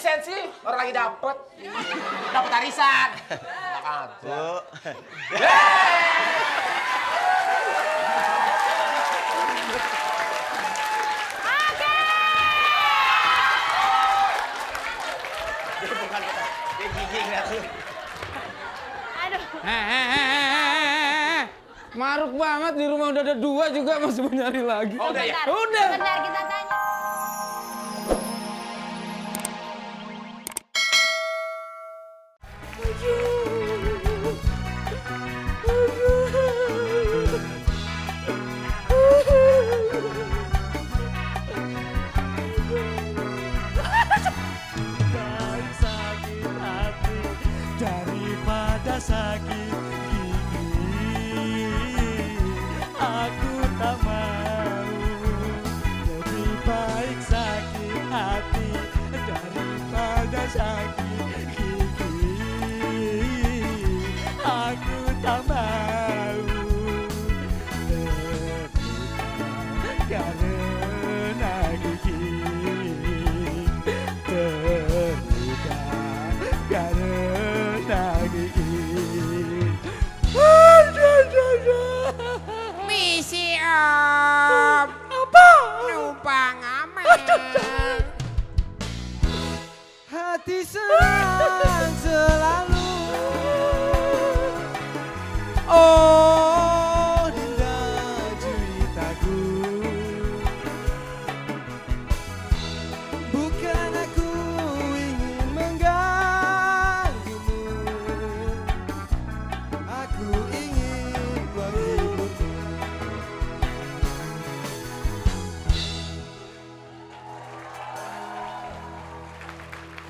sensi, orang lagi dapet arisan. Enak aja. Dia bukan kita, dia gigi ngeliat lu. Aduh. Maruk banget di rumah udah ada 2 juga masih mau nyari lagi. Oh udah ya? Udah. Sebentar kita tanya. Baik sakit hati daripada sakit gigi. Aku tak mau. Lebih baik sakit hati daripada sakit gigi. Aku tak mau. Terluka karena gigi. Terluka karena gigi. Misi Om. Apa? Numpang aman. Hati senang selalu. Oh, Dinda Juwitaku. Bukan aku ingin mengganggumu. Aku ingin menghiburmu.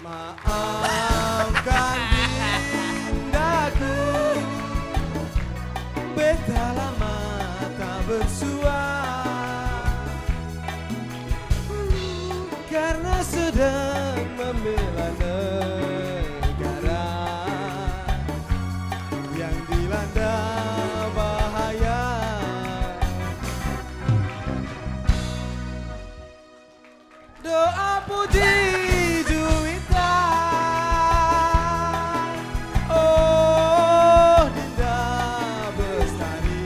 Maafkan dindaku, beta lama tak bersua, karena sedang membela negara yang dilanda bahaya. Doa puji Juwita, oh Dinda Bestari.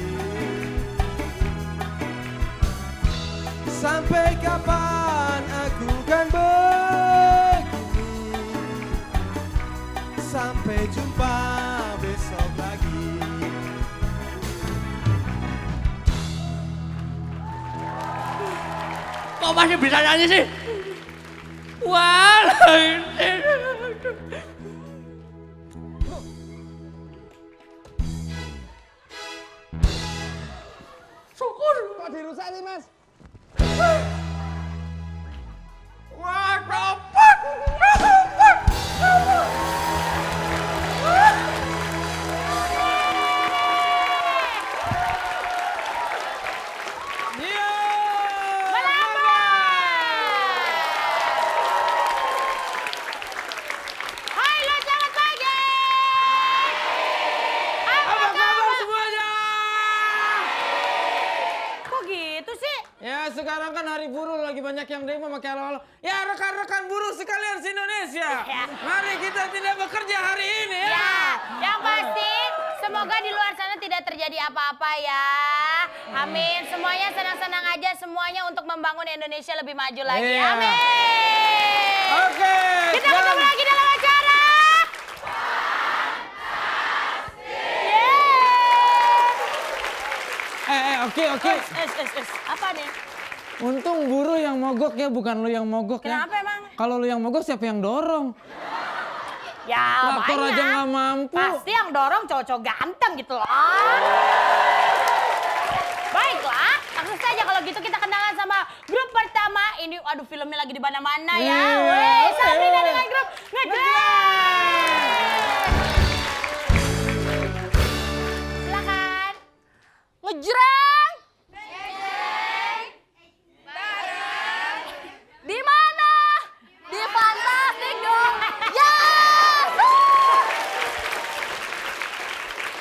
Sampai kapan aku kan begini? Sampai jumpa besok lagi. Kok masih bisa nyanyi sih? Walah ini. Syukur. Kok dirusak sih, Mas? Wah, dapat. Halo, selamat pagi. Apa Kabar semuanya? Kok gitu sih? Ya sekarang kan hari buruh lagi banyak yang demo pakai halo-halo. Ya rekan-rekan buruh sekalian se-Indonesia. Ya. Mari kita tidak bekerja hari ini ya. Ya, yang pasti semoga di luar sana tidak terjadi apa-apa ya. Amin. Semuanya senang-senang aja, semuanya untuk membangun Indonesia lebih maju lagi. Iya. Amin. Oke. Kita ketemu lagi dalam acara. Oke. Apa nih? Untung buruh yang mogok ya, bukan lu yang mogok ya. Kenapa emang? Kalau lu yang mogok siapa yang dorong? Ya Traktor banyak. aja nggak mampu. Pasti yang dorong cowok-cowok ganteng gitu loh. Baiklah, langsung saja kalau gitu kita kenalan sama grup pertama. Ini aduh filmnya lagi di mana-mana ya. Iya, Weh, oke. Sabrina dengan grup Ngejreng. Silakan. Ngejreng. Di mana? Di Fantastik dong. Yes!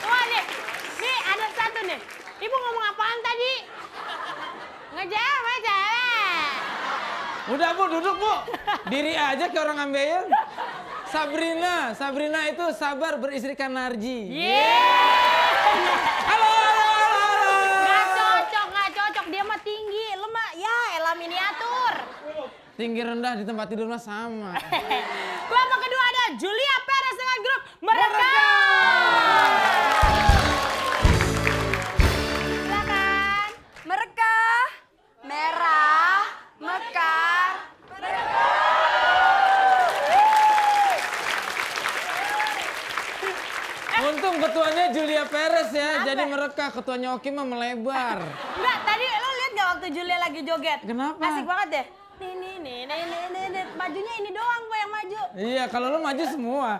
Wah nih ada satu nih. Ibu ngomong apaan tadi? Ngejreng sama cewek. Udah Bu, duduk Bu. Diri aja kayak orang ambeien. Sabrina itu sabar beristrikan Narji. Halo. Nggak cocok. Dia mah tinggi. Lu mah ya elah miniatur. Tinggi rendah di tempat tidur mah sama. Kelompok kedua ada Julia Perez dengan grup Mereka. Silakan. Mereka merah, mekar, Untung ketuanya Julia Perez ya, jadi mereka ketuanya Oki mah melebar. Enggak, tadi lo lihat gak waktu Julia lagi joget? Kenapa? Asik banget deh. Nih. Majunya ini doang gue yang maju. Iya, kalau lu maju semua.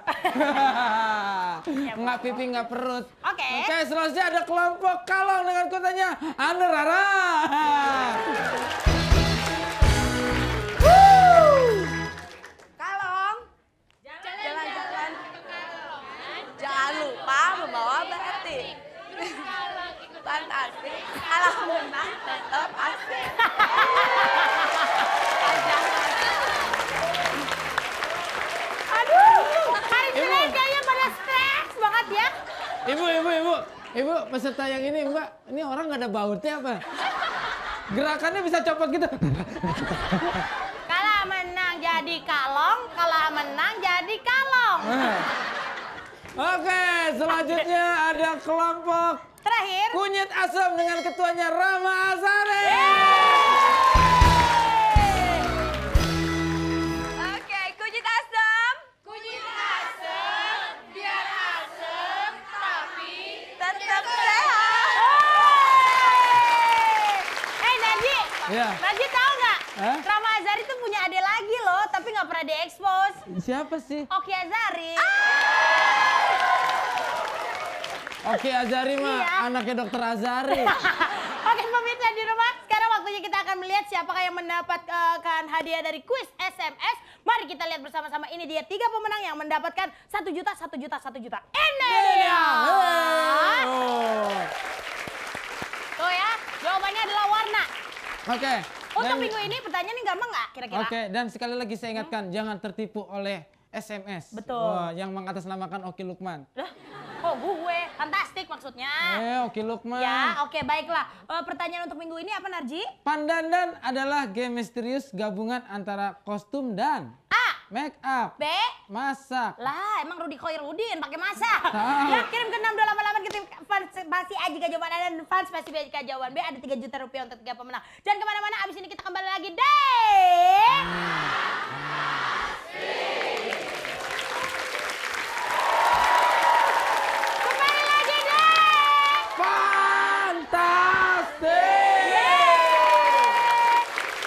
Nggak pipi, nggak perut. Oke. Oke, selanjutnya ada kelompok Kalong dengan kotanya Ane Rara. kalong, jalan-jalan, jangan lupa membawa batik. Fantastik, alam menang tetap asik. Aduh, hari Senin kayaknya pada stres banget ya. Ibu, peserta yang ini Mbak, ini orang nggak ada bautnya apa? Gerakannya bisa copot gitu. Kalah menang jadi kalong, kalah menang jadi kalong. Oke, selanjutnya ada kelompok Terakhir. Kunyit Asam dengan ketuanya Rama Azhari. Oke, kunyit asam. Biar asem tapi Tetap sehat. Naji, Iya. Naji tahu nggak? Hah? Rama Azhari tuh punya adik lagi loh, tapi nggak pernah diekspos. Siapa sih? Oki Azhari. Oki Azhari mah Iya. anaknya Dokter Azhari. Oke pemirsa di rumah, sekarang waktunya kita akan melihat siapakah yang mendapatkan hadiah dari kuis SMS. Mari kita lihat bersama-sama, ini dia 3 pemenang yang mendapatkan 1 juta. Ini dia. Tuh ya, jawabannya adalah warna. Oke. Untuk dan- minggu ini pertanyaannya gampang nggak kira-kira? Oke, dan sekali lagi saya ingatkan, jangan tertipu oleh SMS. Betul. Wah, yang mengatasnamakan Oki Lukman. Lah, kok gue? Fantastik maksudnya. Oki Lukman. Ya, oke baiklah. Pertanyaan untuk minggu ini apa Narji? Pandandan adalah game misterius gabungan antara kostum dan A. make up, B. masak. Lah, emang Rudi Khoirudin pakai masak. Tahu. Ya, kirim ke 6288 ketik fans pasti aja jawaban Anda dan fans pasti aja jawaban B. Ada 3 juta rupiah untuk 3 pemenang. Jangan kemana-mana, abis ini kita kembali lagi deh. Kembali lagi deh. Fantastik!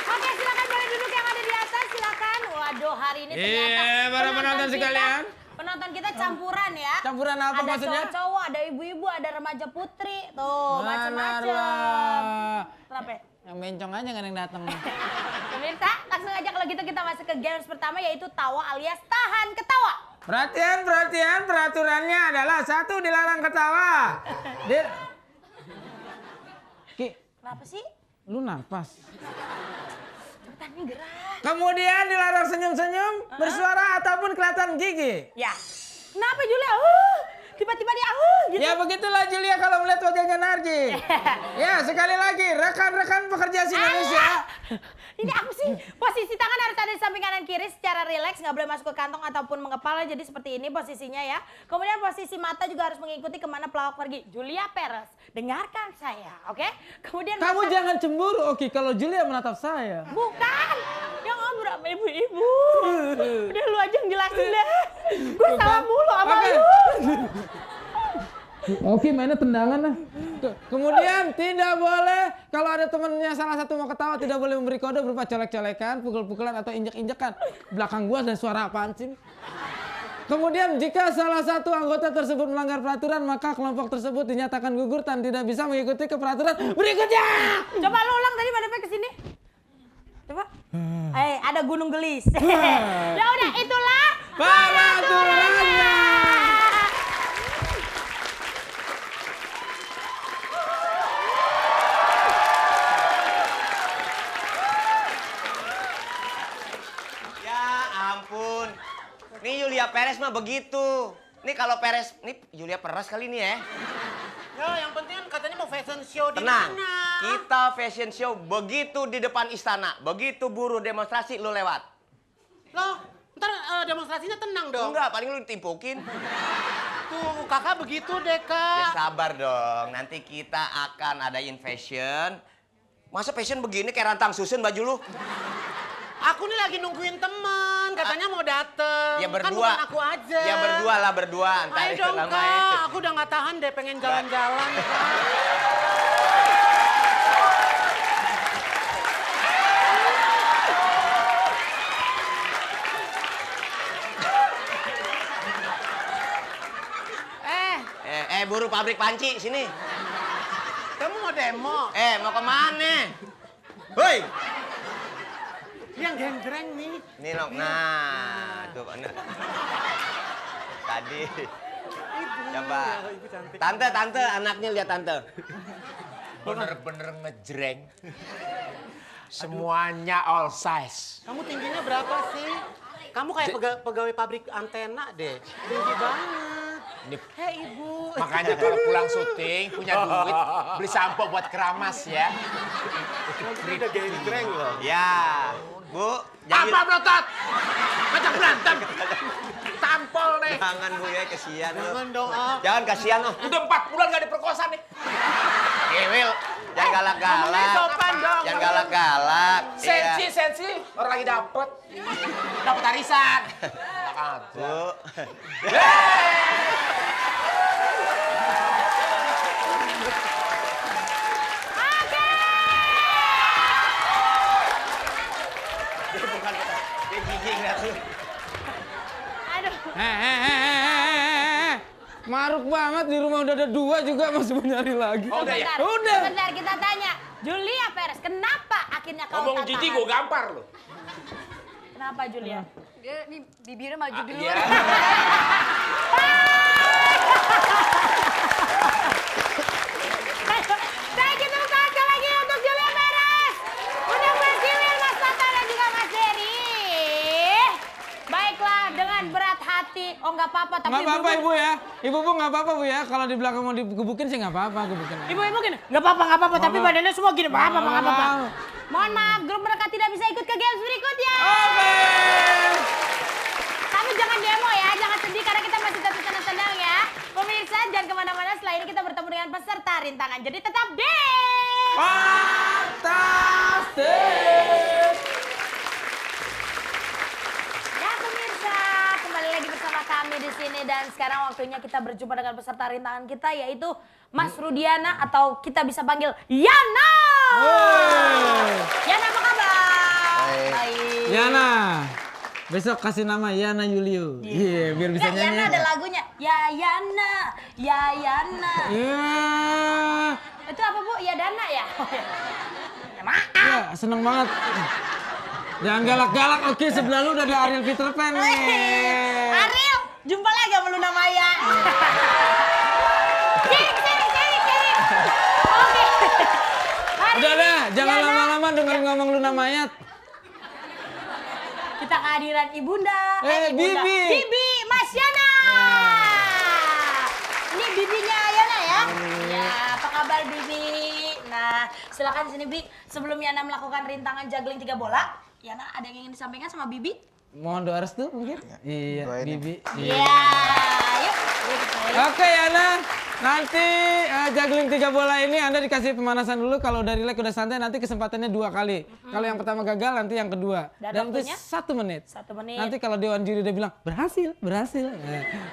Oke, silakan boleh duduk yang ada di atas, silakan. Waduh, hari ini ternyata para penonton kita- sekalian. Penonton kita campuran ya. Campuran apa ada maksudnya? Ada cowok-cowok, ada ibu-ibu, ada remaja putri. Tuh, macam-macam. Alah. Kenapa? Yang bencong aja nggak ada yang datang. Pemirsa, langsung aja kalau gitu kita masuk ke games pertama yaitu tawa alias tahan ketawa. Perhatian, peraturannya adalah 1 dilarang ketawa. Ki, Kenapa sih? lu napas. Cepetan nih gerak. Kemudian dilarang senyum-senyum, bersuara ataupun kelihatan gigi. Ya. Kenapa Julia? Tiba-tiba dia gitu. Ya begitulah Julia kalau melihat wajahnya Narji. Ya sekali lagi, rekan-rekan pekerja si Indonesia. Ini apa sih? Posisi tangan harus ada di samping kanan kiri secara rileks, nggak boleh masuk ke kantong ataupun mengepala. Jadi seperti ini posisinya ya. Kemudian posisi mata juga harus mengikuti kemana pelawak pergi. Julia Perez, dengarkan saya, oke? Kemudian Kamu mata- jangan cemburu, Oki, kalau Julia menatap saya. Bukan, yang ngobrol sama ibu-ibu. Udah lu aja yang jelasin deh. Gue salah mulu sama Oke. lu. Oki mainnya tendangan lah. Kemudian tidak boleh kalau ada temennya salah satu mau ketawa tidak boleh memberi kode berupa colek-colekan, pukul-pukulan atau injek-injekan. Belakang gua ada suara apaan sih? Kemudian jika salah satu anggota tersebut melanggar peraturan maka kelompok tersebut dinyatakan gugur dan tidak bisa mengikuti ke peraturan berikutnya. Coba lu ulang tadi madepnya ke sini. Coba. Ada gunung gelis. Ya udah, itulah Peraturannya. Perez mah begitu. Nih kalau Perez, nih Julia Perez kali ini ya. Ya, yang penting kan katanya mau fashion show di Tenang, mana. kita fashion show begitu di depan istana. Begitu buruh demonstrasi, lu lewat. Loh, ntar demonstrasinya tenang dong. Enggak, paling lu ditimpukin. Tuh, kakak begitu deh, Ya Kak. sabar dong, nanti kita akan adain fashion. Masa fashion begini kayak rantang susun baju lu? Aku nih lagi nungguin teman, katanya mau dateng. Ya Kan berdua. bukan aku aja. Ya berdua lah, berdua. Ntar Ayo dong, lama Kak. ya. Aku udah nggak tahan deh, pengen jalan-jalan, Kak. Buru pabrik panci, sini. Kamu mau demo? Mau kemana? Hoi! Yang genjreng nih. Nih, Nok. Nah, tuh. Tadi. Coba. Ibu cantik. Tante, anaknya lihat tante. Bener-bener ngejreng. Semuanya all size. Kamu tingginya berapa sih? Kamu kayak pegawai pabrik antena deh. Tinggi banget. Hei ibu. Makanya kalau pulang syuting punya duit beli sampo buat keramas ya. Udah genjreng loh. Ya, Bu. Apa berotot? Ngajak berantem. Tampol nih. Jangan, Bu, ya. Kasihan lu. Jangan dong, ah. Jangan, kasihan lu. Udah 4 bulan gak diperkosa nih. Will. Jangan galak-galak. Ngomongnya sopan dong. Jangan galak-galak. Sensi, Iya. sensi. Orang lagi dapet. Dapet arisan. Bu. Dia bukan, dia jijik lihat lu. Aduh. Maruk banget di rumah udah ada 2 juga masih mau nyari lagi. Oh, udah ya? Sebentar, Udah. sebentar kita tanya. Julia Perez, kenapa akhirnya kau Ngomong tak jijik tahan? gue gampar lo. Kenapa Julia? Dia nih bibirnya maju dulu. Iya. Saya kita buka sekali lagi untuk Julia Perez. Untuk Mas Jiwil, Mas Tata dan juga Mas Jerry. Baiklah, dengan berat hati. Oh nggak apa-apa, tapi Nggak apa-apa ibu-ibu- Ibu ya. Ibu-ibu nggak apa-apa Bu ya. Kalau di belakang mau digebukin sih nggak apa-apa gebukin. Ibu-ibu gini, nggak apa-apa, tapi apa. badannya semua gini, nggak apa-apa. Mau. Mohon maaf, grup mereka tidak bisa ikut ke games berikutnya. Oke. Tapi jangan demo ya, jangan sedih karena kita masih tetap senang-senang ya. Pemirsa, jangan kemana-mana, setelah ini kita bertemu dengan peserta rintangan. Jadi tetap di... Fantastic. Ya pemirsa, kembali lagi bersama kami di sini dan sekarang waktunya kita berjumpa dengan peserta rintangan kita yaitu Mas Rudiana atau kita bisa panggil Yana. Yana apa kabar? Baik. Yana. Besok kasih nama Yana Yulio. Iya, biar bisa Nah, nyanyi. Yana ada lagunya. Ya Yana, ya Yana. Iya. Itu apa Bu? Ya Dana ya? Ya maaf. Ya, seneng banget. Jangan galak-galak. Oke, sebelah lu udah ada Ariel Peter Pan nih. Ariel, jumpa lagi sama Luna Maya. Cik. Oke. Hari Udah ini, dah, jangan Yana, lama-lama dengerin ngomong Luna Mayat. kita kehadiran Ibunda. Bibi. Bibi, Mas Yana. Ini bibinya Yana ya? Ya, apa kabar Bibi? Nah, silakan sini Bi. Sebelum Yana melakukan rintangan juggling 3 bola, Yana ada yang ingin disampaikan sama Bibi? Mohon doa restu mungkin? Iya, Bibi. Iya. Yuk. Oke, Yana. Nanti juggling 3 bola ini Anda dikasih pemanasan dulu. Kalau udah relax, udah santai, nanti kesempatannya 2 kali. Kalau yang pertama gagal, nanti yang kedua. Dan itu waktunya? 1 menit. 1 menit. Nanti kalau Dewan Juri udah bilang, berhasil.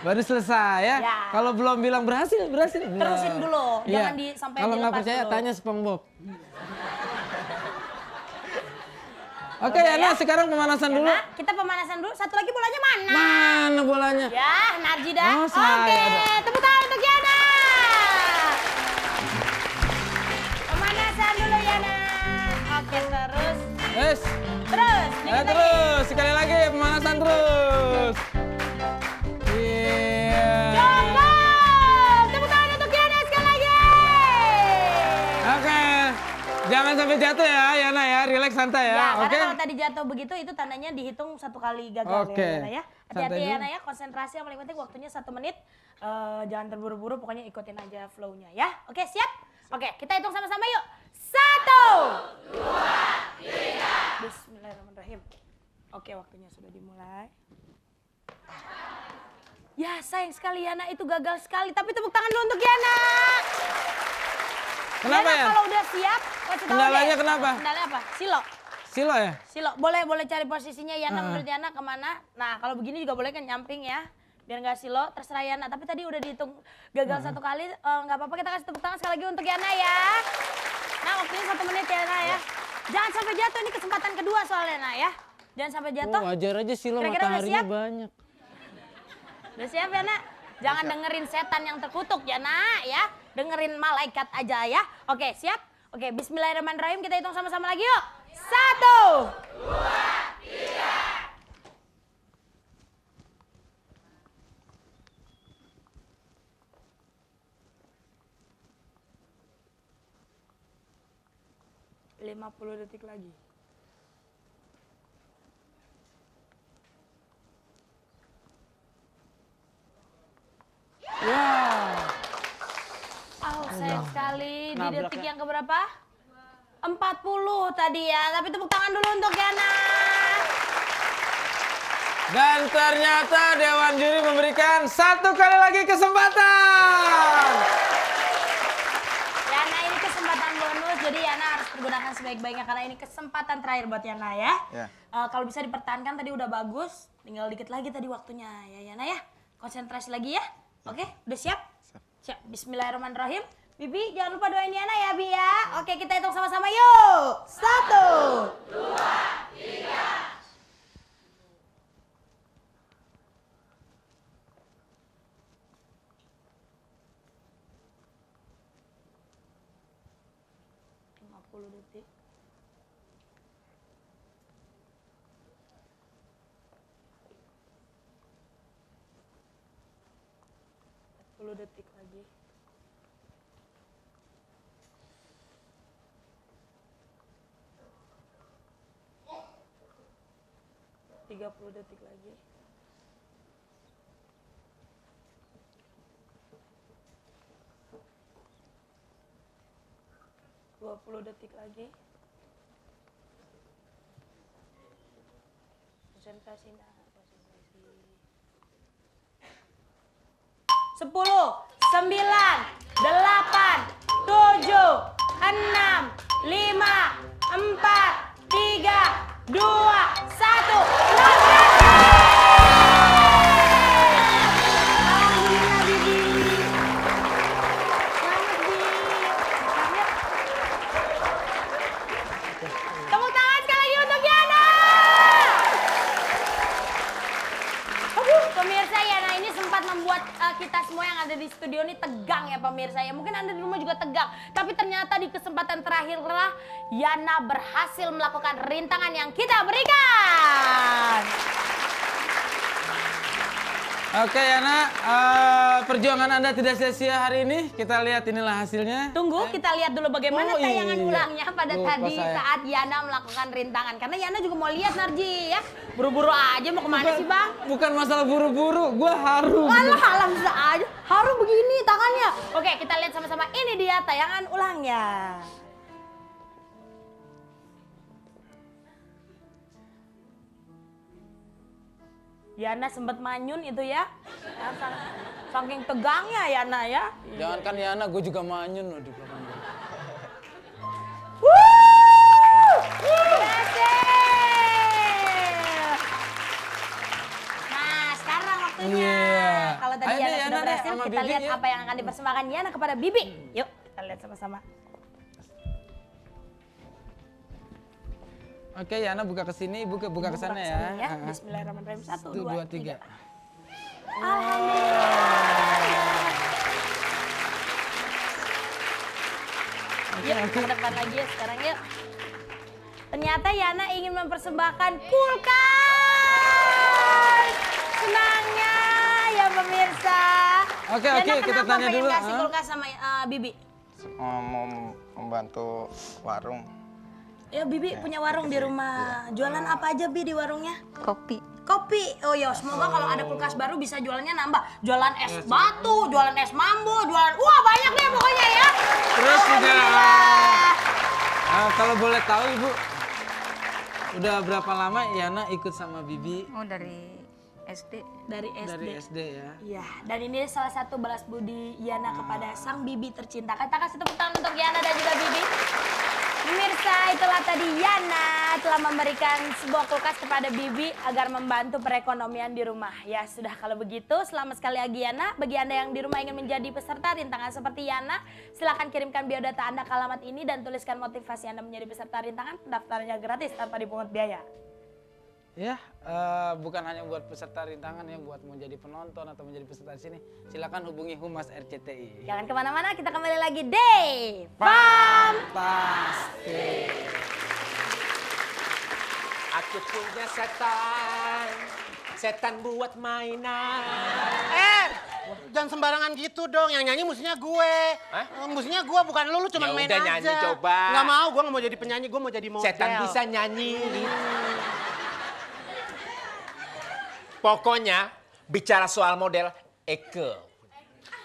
Baru selesai ya. Ya. Kalau belum bilang berhasil. Terusin dulu, Iya. jangan sampai Kalau nggak dilepas percaya, dulu. tanya SpongeBob. Oke, Yana, sekarang pemanasan dulu. Yana, kita pemanasan dulu. Satu lagi bolanya mana? Mana bolanya? Ya, Narjida. Oh, saya Oke, ada. tepuk tangan untuk Yana. Pemanasan dulu Yana. Oke, terus. Yes. Terus. dikit lagi. Terus, sekali lagi pemanasan terus. Iya. Cukup. Tepuk tangan untuk Yana sekali lagi. Oke. Jangan sampai sampai jatuh ya, Yana ya. Relax santai ya. Ya, Oke. karena kalau tadi jatuh begitu itu tandanya dihitung 1 kali gagal Oke. ya, Yana ya. Hati-hati Santai ya, dulu. Yana ya. Konsentrasi yang paling penting, waktunya 1 menit. Jangan terburu-buru, pokoknya ikutin aja flow-nya ya. Oke, siap? Oke, kita hitung sama-sama yuk. 1, 2, 3. Bismillahirrahmanirrahim. Oke, waktunya sudah dimulai. Ya, sayang sekali Yana, itu gagal sekali. Tapi tepuk tangan dulu untuk Yana. Kenapa Yana, ya? kalau udah siap, kasih tahu Kendalanya deh. kenapa? Kendalanya apa? Silo. Silo ya? Silo, boleh cari posisinya Yana, menurut Yana kemana. Nah, kalau begini juga boleh kan nyamping ya. Biar nggak silo, terserah Yana. Tapi tadi udah dihitung gagal 1 kali, nggak apa-apa, kita kasih tepuk tangan sekali lagi untuk Yana ya. Nah, waktunya 1 menit ya Yana ya. Jangan sampai jatuh, ini kesempatan kedua soalnya Yana ya. Jangan sampai jatuh. Oh, wajar aja Silo, Kira-kira udah mataharinya siap? banyak. Udah siap ya, Nak? Jangan dengerin setan yang terkutuk ya, Nak, ya. Dengerin malaikat aja ya. Oke, siap? Oke, bismillahirrahmanirrahim. Kita hitung sama-sama lagi yuk. 1, 2, 3. ...50 detik lagi. Oh, sayang sekali. Di detik yang keberapa? 40 tadi ya. Tapi tepuk tangan dulu untuk Yana. Dan ternyata Dewan Juri memberikan 1 kali lagi kesempatan. Yana, ini kesempatan bonus. Jadi Yana harus pergunakan sebaik-baiknya. Karena ini kesempatan terakhir buat Yana ya. Kalau bisa dipertahankan tadi udah bagus. Tinggal dikit lagi tadi waktunya ya Yana ya. Konsentrasi lagi ya. Oke, udah siap? Siap. Bismillahirrahmanirrahim. Bibi, jangan lupa doain Yana ya, Bi ya. Oke, kita hitung sama-sama yuk. 1, 2, 3. Detik. Detik lagi. 30 detik lagi. 20 detik lagi. Konsentrasi, nah, konsentrasi. 10, 9, 8, 7, 6, 5, 4, 3, 2, 1. Alhamdulillah, Bibi. Selamat, Bi. Tepuk tangan sekali lagi untuk Yana. Aduh, pemirsa, Yana ini sempat membuat kita semua yang ada di studio ini tegang ya pemirsa ya. Mungkin Anda di rumah juga tegang. Tapi ternyata di kesempatan terakhir lah Yana berhasil melakukan rintangan yang kita berikan. Oke Yana, perjuangan Anda tidak sia-sia hari ini. Kita lihat inilah hasilnya. Tunggu, kita lihat dulu bagaimana Oh, tayangan iya. ulangnya pada Lupa tadi saya. saat Yana melakukan rintangan. Karena Yana juga mau lihat Narji ya. Buru-buru aja mau kemana sih Bang? Bukan masalah buru-buru, gue haru. Alah bisa aja. Haru begini tangannya. Oke, kita lihat sama-sama. Ini dia tayangan ulangnya. Yana sempat manyun itu ya. Saking tegangnya Yana ya. Jangankan Yana, gue juga manyun loh di belakang. Berhasil. Nah, sekarang waktunya. Iya. Kalau tadi Ayo deh, Yana Yana sudah deh, berhasil, sama kita Bibi, lihat yuk. apa yang akan dipersembahkan Yana kepada Bibi. Yuk, kita lihat sama-sama. Oke Yana buka ke sini, buka ke sana ya. Bismillahirrahmanirrahim. 1, 1, 2, 2, 3. Yuk, ke depan lagi ya sekarang yuk. Ternyata Yana ingin mempersembahkan kulkas. Senangnya ya pemirsa. Oke, Yana kita kenapa tanya pengen dulu, kasih kulkas sama Bibi? Mau membantu warung. Ya, Bibi punya warung di rumah. Jualan apa aja, Bi, di warungnya? Kopi. Kopi. Oh ya, semoga kalau ada kulkas baru bisa jualannya nambah. Jualan es batu, jualan es mambo, jualan... Wah, banyak deh pokoknya ya. Terus juga, Alhamdulillah. kalau boleh tahu Ibu, udah berapa lama Yana ikut sama Bibi? Oh, dari SD. Dari SD. Dari SD ya. Iya, dan ini salah satu balas budi Yana kepada sang Bibi tercinta. Kita kasih tepuk tangan untuk Yana dan juga Bibi. Pemirsa, itulah tadi Yana telah memberikan sebuah kulkas kepada Bibi agar membantu perekonomian di rumah. Ya sudah, kalau begitu selamat sekali lagi Yana. Bagi Anda yang di rumah ingin menjadi peserta rintangan seperti Yana, silakan kirimkan biodata Anda ke alamat ini dan tuliskan motivasi Anda menjadi peserta rintangan. Pendaftarannya gratis tanpa dipungut biaya. Ya, bukan hanya buat peserta rintangan ya, buat mau jadi penonton atau menjadi peserta di sini, silakan hubungi Humas RCTI. Jangan kemana-mana, kita kembali lagi deh. Fantastik. Aku punya setan buat mainan. Jangan sembarangan gitu dong. Yang nyanyi mestinya gue. Mestinya gue, bukan lu cuma Ya main udah, aja. nyanyi coba. Nggak mau, gue nggak mau jadi penyanyi, gue mau jadi model. Setan bisa nyanyi. Pokoknya bicara soal model Eke.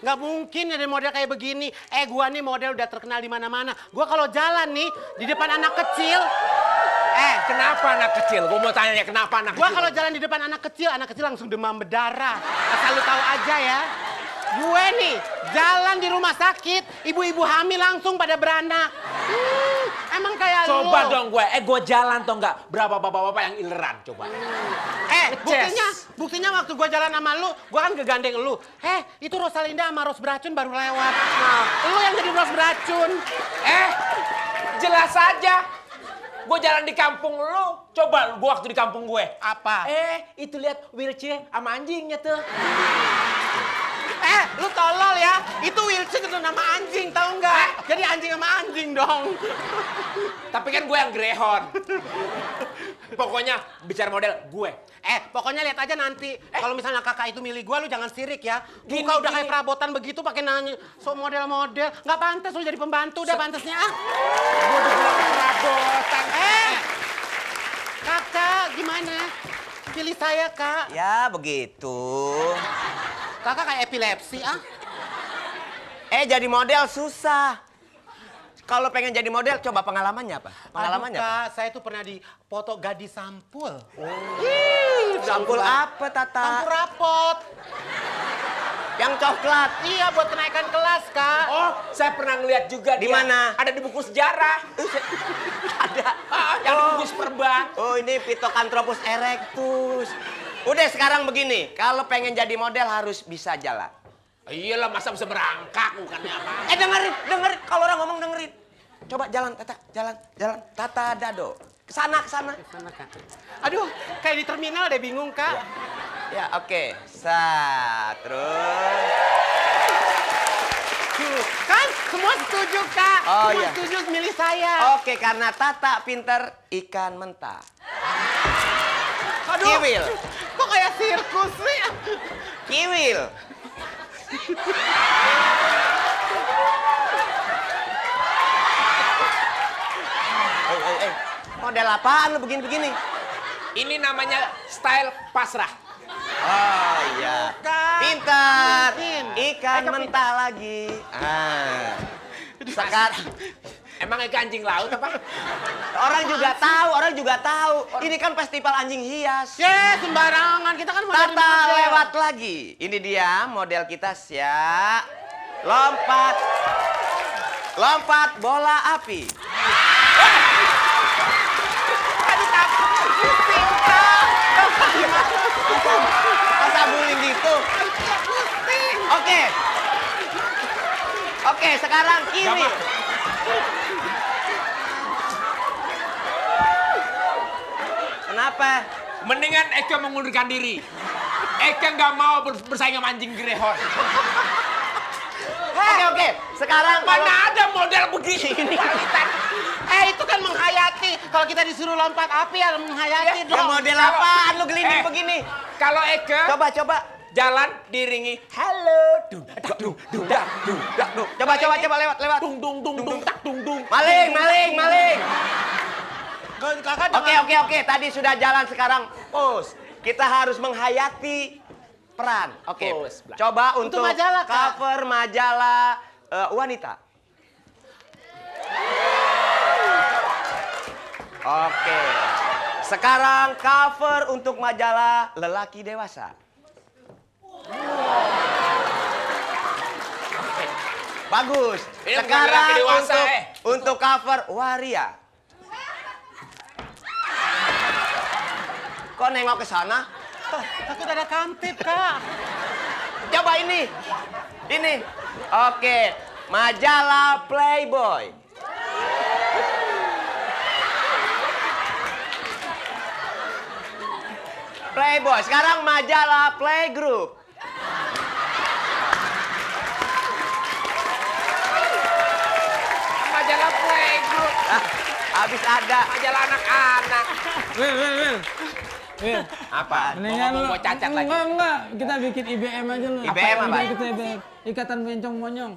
Nggak mungkin ada model kayak begini. Gua nih model udah terkenal di mana-mana. Gua kalau jalan nih di depan anak kecil. Kenapa anak kecil? Gue mau tanya kenapa anak Gua kecil? kalau jalan di depan anak kecil langsung demam berdarah. Asal lu tahu aja ya. Gue nih jalan di rumah sakit, ibu-ibu hamil langsung pada beranak. Emang kayak lu. Coba dong gue jalan toh enggak? Berapa bapak-bapak yang ileran coba? Buktinya waktu gua jalan sama lu, gua kan gegandeng lu. Itu Rosalinda sama Ros Beracun baru lewat. Nah, lu yang jadi Ros Beracun. Jelas saja. Gue jalan di kampung lu. Coba gue waktu di kampung gue. Apa? Itu lihat wheelchair sama anjingnya tuh. Lu tolol ya. Itu wheelchair itu nama anjing, tahu nggak? Jadi anjing sama anjing dong. Tapi kan gue yang grehon. Pokoknya bicara model gue. Pokoknya lihat aja nanti. Kalau misalnya kakak itu milih gua, lu jangan sirik ya. Gini, Muka udah gini. kayak perabotan begitu pakai nanya so model-model. Nggak pantas lu jadi pembantu, udah pantasnya ah. Gue dibilang perabotan. Kakak gimana? Pilih saya, Kak. Ya begitu. Kakak kayak epilepsi ah. Jadi model susah. Kalau pengen jadi model, coba pengalamannya apa? Pengalamannya Aduh, apa? Kak, saya tuh pernah dipoto gadis sampul. Sampul apa, Tata? Sampul rapot. Yang coklat. Iya, buat kenaikan kelas, Kak. Oh, saya pernah ngeliat juga Di dia. mana? Ada di buku sejarah. Ada. Yang di buku seperban. Oh, ini Pithecanthropus erectus. Udah sekarang begini, kalau pengen jadi model harus bisa jalan. Iyalah, masa bisa merangkak bukannya apa? Dengerin. Kalau orang ngomong dengerin. Coba jalan, Tata. Jalan. Tata Dado. Kesana. Sana, Kak. Aduh, kayak di terminal deh, bingung, Kak. Ya, oke. Terus. Tuh, kan semua setuju, Kak. Oh, Semua iya. setuju milih saya. Oke, karena Tata pinter ikan mentah. Aduh, Kiwil. kok kayak sirkus sih? Kiwil. Model apaan lu begini-begini? Ini namanya style pasrah. Oh iya. Kak. Pintar. Makin. Ikan mentah lagi. Sekarang Emang ikan anjing laut apa? orang juga tahu. Ini kan festival anjing hias. Sembarangan. Kita kan mau jadi Tata model. lewat lagi. Ini dia model kita, Sya. Lompat bola api. Aduh, takut. Pusing, Kak. Masa bullying gitu? Pusing. Oke, sekarang kiri. Kenapa? Mendingan Eka mengundurkan diri. Eka nggak mau bersaing sama anjing grehon. Oke. Sekarang Mana ada model begini? Itu kan menghayati. Kalau kita disuruh lompat api ya menghayati Ya, dong. model apaan lu gelinding begini? Kalau Eka Coba. jalan diringi halo, dudak. Coba lewat. Dung tak dung. Maling. kakak Oke. Tadi sudah jalan, sekarang pause. Kita harus menghayati peran. Oke. Pause. Coba untuk majalah, Kak. cover majalah wanita. Oke. Sekarang cover untuk majalah lelaki dewasa. Bagus. Ini bukan Sekarang lelaki dewasa, untuk cover waria. Kok nengok ke sana? takut ada kamtip, Kak. Coba ini. Ini. Oke. Majalah Playboy. Playboy. Sekarang majalah Playgroup. Majalah Playgroup. Habis ada. Majalah anak-anak. Wil. Apa? Mendingan Mau cacat lagi. Enggak. Kita bikin IBM aja lu. IBM apa? Kita IBM. Ikatan Bencong Monyong.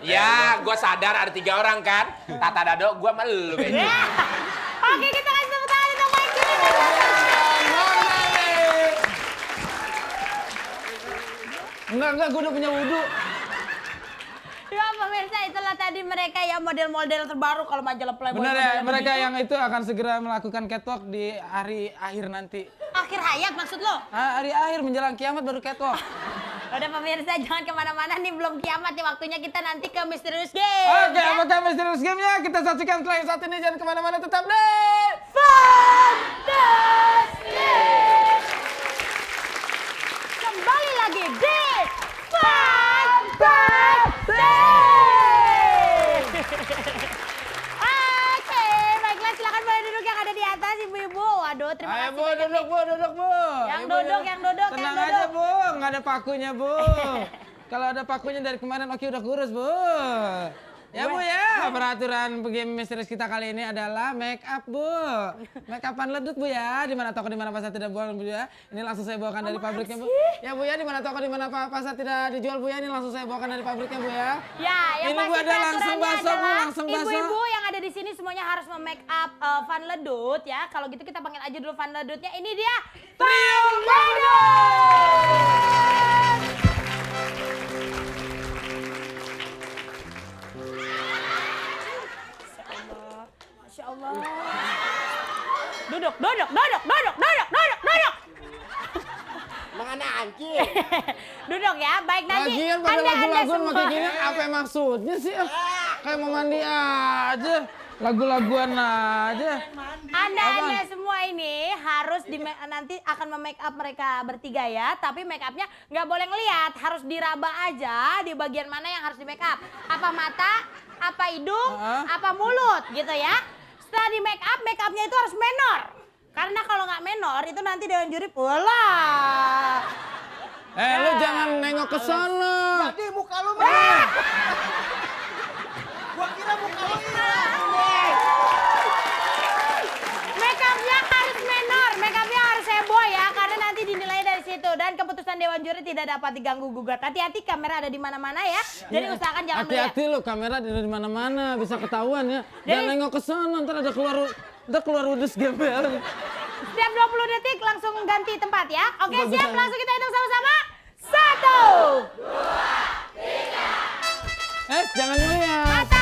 Ya, gua sadar ada 3 orang kan. Tata Dado, gua sama lu. Benny. Oke, kita kasih tepuk tangan untuk Mike Kiri. Enggak, gue udah punya wudhu. Ya pemirsa, itulah tadi mereka ya model-model terbaru kalau majalah Playboy. Benar ya, modelnya mereka begitu. yang itu akan segera melakukan catwalk di hari akhir nanti. Akhir hayat maksud lo? Hari akhir menjelang kiamat baru catwalk. Udah pemirsa, jangan kemana-mana nih, belum kiamat nih waktunya kita nanti ke Misterius Game. Oke, apakah Misterius Game-nya? Kita saksikan setelah yang satu ini. Jangan kemana-mana, tetap di Fantastic! Kembali lagi di Fantastic! Oke, baiklah silakan boleh duduk yang ada di atas ibu-ibu. Waduh, terima Ayo kasih Bu, banyak duduk nih. Bu, duduk Bu. Yang Ibu, duduk, yang duduk, Tenang yang aja duduk. Bu, nggak ada pakunya Bu. Kalau ada pakunya dari kemarin Oki udah kurus Bu. Ya Bu ya, peraturan game misterius kita kali ini adalah make up Bu. Make upan ledut Bu ya, di mana toko di mana pasar tidak buang Bu ya. Ini langsung saya bawakan dari pabriknya Bu. Ya Bu ya, di mana toko di mana pasar tidak dijual Bu ya, ini langsung saya bawakan dari pabriknya Bu ya. Ya, yang Ini Bu pasti ada langsung peraturannya baso Bu, adalah langsung baso. ibu-ibu yang ada di sini semuanya harus memake up Van Ledut ya. Kalau gitu kita panggil aja dulu Van Ledutnya. Ini dia Trio Ledut. Masya Allah. Duduk. Mengana anjing. Duduk ya, baik nanti. Lagian pada Anda lagu-laguan semua. makin gini apa maksudnya sih? Kayak mau mandi aja. Lagu-laguan aja. Anda semua ini harus nanti akan memake up mereka bertiga ya. Tapi make upnya nggak boleh ngeliat, harus diraba aja di bagian mana yang harus di make up. Apa mata, apa hidung, apa mulut gitu ya. Setelah di make upnya itu harus menor. Karena kalau nggak menor itu nanti dewan juri pula. Lu jangan nengok ke sana. Jadi muka lu merah. Gua kira muka lu ini. Make upnya harus menor, make upnya harus heboh ya, karena nanti dinilai dari situ dan keputusan dewan juri tidak dapat diganggu gugat. Hati-hati, kamera ada di mana-mana ya. Jadi usahakan jangan melihat. Hati-hati lu, kamera di mana-mana bisa ketahuan ya. Jangan nengok ke sana, ntar ada keluar udes gembel. Setiap 20 detik langsung ganti tempat ya. Oke, Bagus siap, banget. langsung kita hitung sama-sama. 1, 2, 3. Jangan ngeliat. Mata